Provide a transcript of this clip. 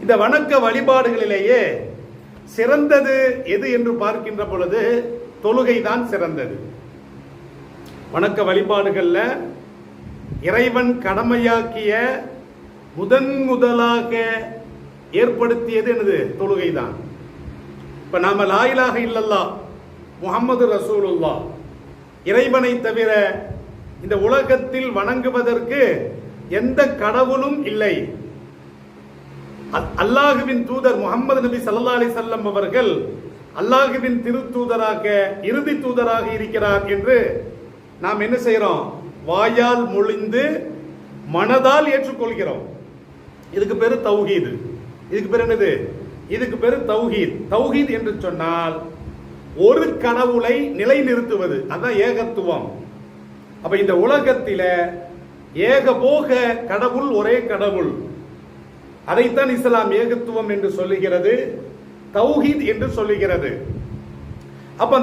இந்த வணக்க வழிபாடுகளிலேயே சிறந்தது எது என்று பார்க்கின்ற பொழுது தொழுகை தான் சிறந்தது. வணக்க வழிபாடுகள்ல இறைவன் கடமையாக்கிய முதலாக ஏற்படுத்தியது என்னது? தொழுகை தான். இப்ப நாம லா இலாஹ இல்லல்லாஹ் முஹம்மது ரசூலுல்லாஹ் இறைவனை தவிர இந்த உலகத்தில் வணங்குவதற்கு எந்த கடவுளும் இல்லை. அல்லாஹுவின் தூதர் முஹம்மது நபி ஸல்லல்லாஹு அலைஹி வஸல்லம் அவர்கள் அல்லாஹுவின் திருத்தூதராக இறுதி தூதராக இருக்கிறார் என்று நாம் என்ன செய்யறோம்? வாயால் மொழிந்து மனதால் ஏற்றுக்கொள்கிறோம். இதுக்கு பேரு தௌஹீத். இதுக்கு பேர் என்னது? இதுக்கு பேரு தௌஹீத். தௌஹீத் என்று சொன்னால் ஒரு கடவுளை நிலைநிறுத்துவது, அதான் ஏகத்துவம். அப்ப இந்த உலகத்தில ஏகபோக கடவுள் ஒரே கடவுள். அதைத்தான் இஸ்லாம் ஏகத்துவம் என்று சொல்லுகிறது, தௌஹீத் என்று சொல்லுகிறது. அப்ப